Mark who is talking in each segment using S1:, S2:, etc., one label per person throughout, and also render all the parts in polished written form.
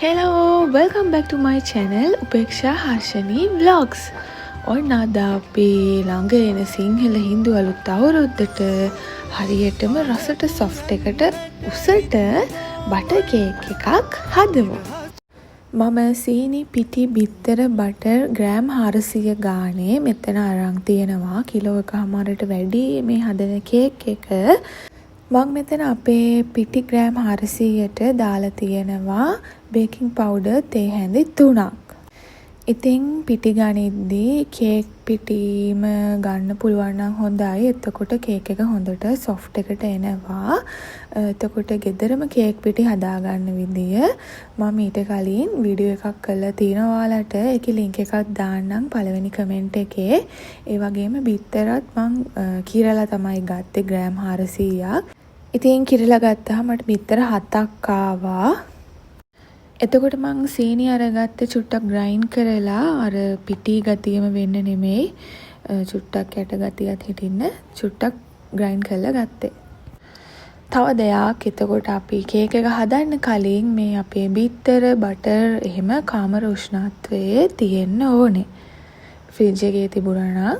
S1: Hello, welcome back to my channel උපේක්ෂා Harshani vlogs. ඔන්න අද අපි ළඟ එන සිංහල හින්දු අලුත් අවුරුද්දට හරියටම රසට soft එකට උසට බටර් කේක් එකක් හදමු. මම සීනි පිටි බිත්තර බටර් ග්‍රෑම් 400 ගානේ මෙතන අරන් තියෙනවා. කිලෝ එකමාරට වැඩි මේ හදන කේක් එක. මම මෙතන අපේ පිටි ග්‍රෑම් 400ට දාලා තියෙනවා බේකින් පවුඩර් තේ හැඳි 3ක්. ඉතින් පිටි ගනිද්දී කේක් පිටිම ගන්න පුළුවන් නම් හොඳයි. එතකොට කේක් එක හොඳට soft එකට එනවා. එතකොට ගෙදරම කේක් පිටි හදාගන්න විදිය මම ඊට කලින් වීඩියෝ එකක් කරලා තියෙනවා ඔයාලට. ඒකේ link එකක් දාන්නම් පළවෙනි කමෙන්ට් එකේ. ඒ වගේම බිත්තරත් මම කීරලා තමයි ගත්තේ ග්‍රෑම් 400ක්. ඉතින් කිරලා ගත්තාම මට බිත්තර 7ක් ආවා. එතකොට මං සීනි අරගත්තේ චුට්ටක් ග්‍රයින්ඩ් කරලා අර පිටි ගතියම වෙන්න නෙමෙයි. චුට්ටක් යට ගතියත් හිටින්න චුට්ටක් ග්‍රයින්ඩ් කරලා ගත්තේ. තව දෙයක් එතකොට අපි කේක් එක හදන්න කලින් මේ අපේ බිත්තර බටර් එහෙම කාමර උෂ්ණත්වයේ තියෙන්න ඕනේ. ෆ්‍රිජ් එකේ තිබුණා නම්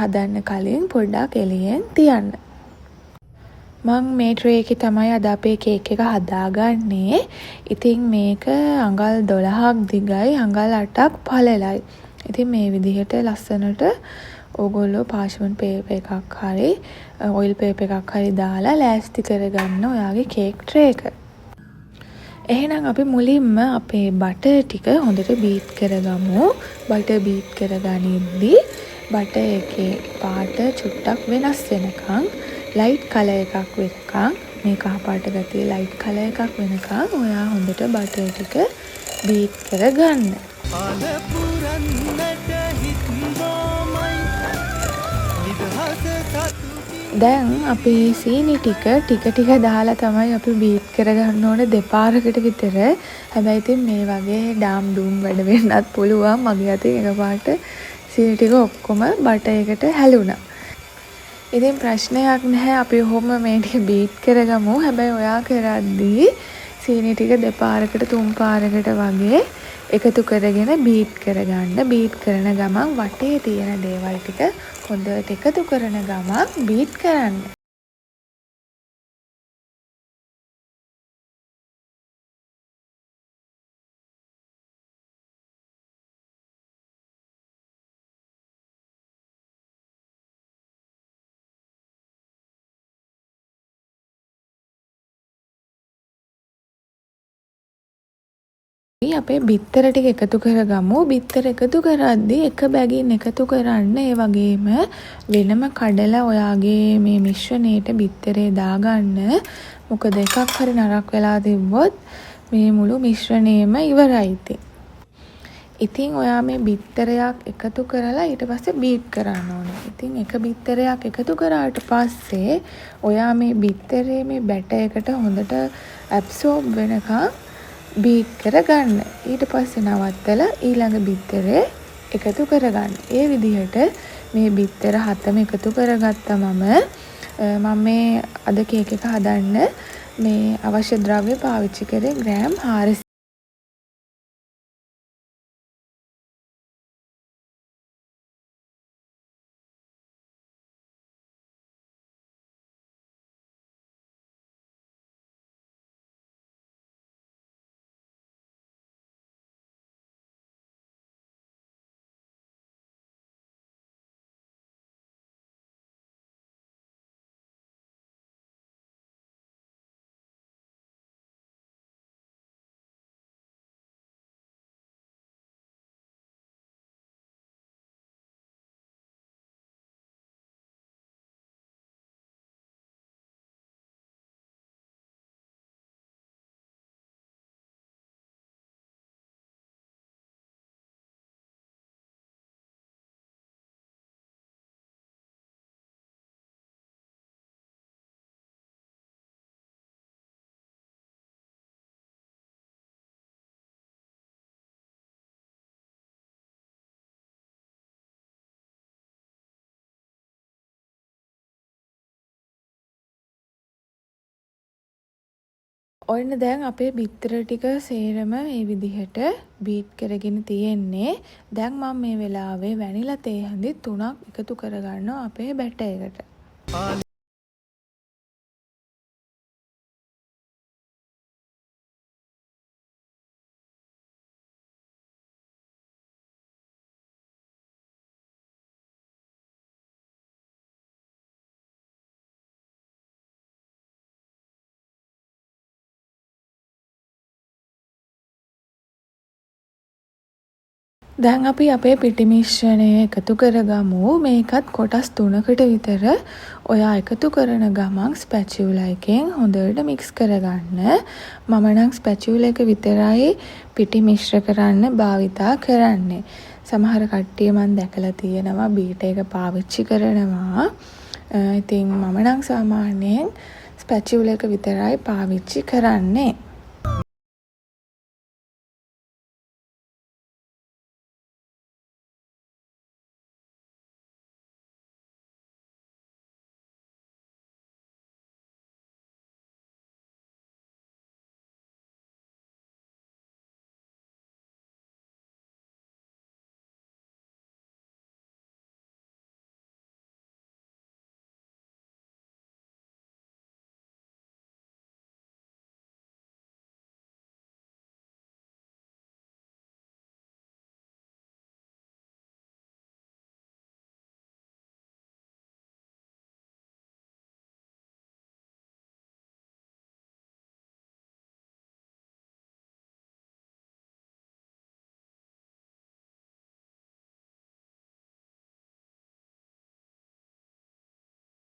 S1: හදන්න කලින් පොඩ්ඩක් එළියෙන් තියන්න. මං මේ ට්‍රේ එකේ තමයි අද අපේ කේක් එක හදාගන්නේ. ඉතින් මේක අඟල් 12ක් දිගයි, අඟල් 8ක් පළලයි. ඉතින් මේ විදිහට ලස්සනට ඕගොල්ලෝ පාර්ච්මන්ට් පේපර් එකක් හරි ඔයිල් පේපර් එකක් හරි දාලා ලෑස්ති කරගන්න ඔයාගේ කේක් ට්‍රේ එක. එහෙනම් අපි මුලින්ම අපේ බටර් ටික හොඳට බීට් කරගමු. බටර් බීට් කරගනිද්දී බටර් එකේ පාට චුට්ටක් වෙනස් වෙනකන් ලයිට් කලර් එකක් වෙනකන් මේ කහ පාට ගතිය ලයිට් කලර් එකක් වෙනකන් ඔයා හොඳට බටර් ටික බීට් කරගන්න. දැන් අපි සීනි ටික දාලා තමයි අපි බීට් කරගන්න ඕනේ දෙපාරකට විතර. හැබැයි ඉතින් මේ වගේ ඩාම් ඩූම් වැඩ වෙන්නත් පුළුවන්. මගේ අතින් එකපාරට සීනි ටික ඔක්කොම බටර් එකට හැලුණා. ඉතින් ප්‍රශ්නයක් නැහැ. අපි ඔහොම මේ ටික බීට් කරගමු. හැබැයි ඔයා කරද්දී සීනි ටික දෙපාරකට තුන් පාරකට වගේ එකතු කරගෙන බීට් කරගන්න. බීට් කරන ගමන් වටේ තියෙන දේවල් ටික හොඳට එකතු කරන ගමන් බීට් කරන්න. අපේ බිත්තර ටික එකතු කරගමු. බිත්තර එකතු කරද්දී එක බැගින් එකතු කරන්න. ඒ වගේම වෙනම කඩලා ඔයාගේ මේ මිශ්‍රණයට බිත්තරේ දාගන්න. මොකද එකක් හරි නරක් වෙලා තිබ්බොත් මේ මුළු මිශ්‍රණයම ඉවරයි. ඉතින් ඔයා මේ බිත්තරයක් එකතු කරලා ඊට පස්සේ බීට් කරන්න ඕනේ. ඉතින් එක බිත්තරයක් එකතු කරාට පස්සේ ඔයා මේ බිත්තරේ මේ බැටර් එකට හොඳට ඇබ්සෝබ් වෙනකන් බීට් කරගන්න. ඊට පස්සේ නවත්තලා ඊළඟ බිත්තරේ එකතු කරගන්න. ඒ විදිහට මේ බිත්තර 7ම එකතු කරගත්තා මම මේ අද කේක් එක හදන්න මේ අවශ්‍ය ද්‍රව්‍ය පාවිච්චි කරේ ග්‍රෑම් 400 ඔන්න දැන් අපේ බිත්තර ටික සේරම මේ විදිහට බීට් කරගෙන තියෙන්නේ. දැන් මම මේ වෙලාවේ වැනිලා තේ හඳි 3ක් එකතු කරගන්නවා අපේ බැටර් එකට. දැන් අපි අපේ පිටි මිශ්‍රණය එකතු කරගමු. මේකත් කොටස් 3කට විතර ඔයා එකතු කරන ගමන් ස්පැචියුලා එකෙන් හොඳට මික්ස් කරගන්න. මම නම් ස්පැචියුලා එක විතරයි පිටි මිශ්‍ර කරන්න භාවිතා කරන්නේ. සමහර කට්ටිය මම දැකලා තියෙනවා බීටර් එක පාවිච්චි කරනවා. ඉතින් මම නම් සාමාන්‍යයෙන් ස්පැචියුලා එක විතරයි පාවිච්චි කරන්නේ.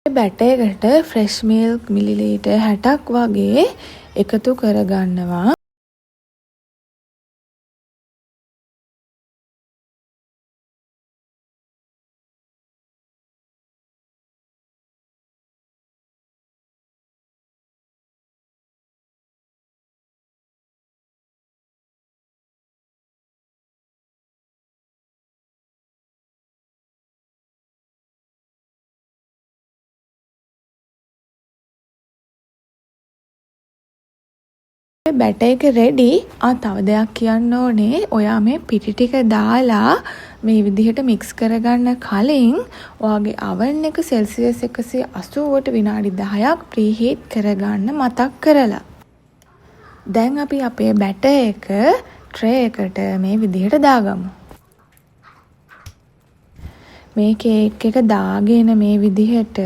S1: බැටර් එකට ෆ්‍රෙෂ් මිල්ක් මිලිලීටර් 60ක් වගේ එකතු කරගන්නවා. බැටර් එක රෙඩි. තව දෙයක් කියන්න ඕනේ. ඔයා මේ පිටි ටික දාලා මේ විදිහට මික්ස් කරගන්න කලින් ඔයාගේ oven එක සෙල්සියස් 180ට විනාඩි 10ක් ප්‍රීහීට් කරගන්න මතක් කරලා. දැන් අපි අපේ බැටර් එක ට්‍රේ එකට මේ විදිහට දාගමු. මේ කේක් එක දාගෙන මේ විදිහට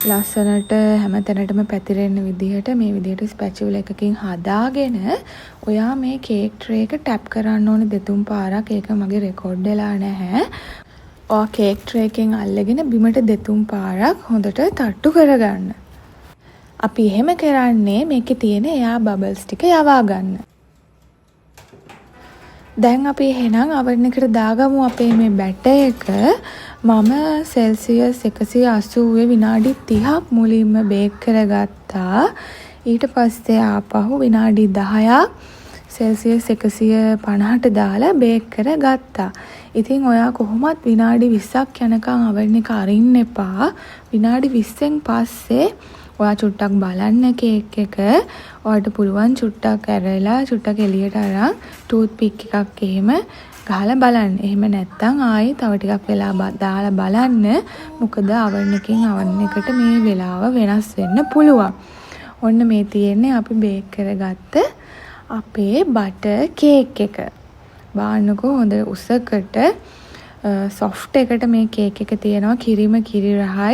S1: ලස්සනට හැමතැනටම පැතිරෙන්න විදිහට මේ විදිහට ස්පැචුලා එකකින් හදාගෙන ඔයා මේ කේක් ට්‍රේ එක ටැප් කරන්න ඕනේ 2-3 පාරක්. ඒක මගේ රෙකෝඩ් වෙලා නැහැ. ඔයා කේක් ට්‍රේ එකෙන් අල්ලගෙන බිමට 2-3 පාරක් හොඳට තට්ටු කරගන්න. අපි එහෙම කරන්නේ මේකේ තියෙන එයා බබල්ස් ටික යවා ගන්න. දැන් අපි එහෙනම් oven එකට දාගමු අපේ මේ බැටර් එක. මම සෙල්සියස් 180 විනාඩි 30ක් මුලින්ම බේක් කරගත්තා. ඊට පස්සේ ආපහු විනාඩි 10ක් සෙල්සියස් 150ට දාලා බේක් කරගත්තා. ඉතින් ඔයා කොහොමත් විනාඩි 20ක් යනකම් oven එක අරින්න එපා. විනාඩි 20න් පස්සේ ඔයා චුට්ටක් බලන්න කේක් එක. ඔයාට පුළුවන් චුට්ටක් ඇරලා චුට්ටක් එළියට අරන් ටූත් පික් එකක් එහෙම ගහලා බලන්න. එහෙම නැත්නම් ආයේ තව ටිකක් වෙලා දාලා බලන්න. මොකද oven එකෙන් oven එකට මේ වෙලාව වෙනස් වෙන්න පුළුවන්. ඔන්න මේ තියෙන්නේ අපි බේක් කරගත්ත අපේ බටර් කේක් එක. බලන්නකෝ හොඳ උසකට සොෆ්ට් එකට මේ කේක් එක තියෙනවා. කිරිම කිරි රහයි.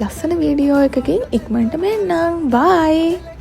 S1: ලස්සන වීඩියෝ එකකින් ඉක්මනටම එන්නම්. බයි.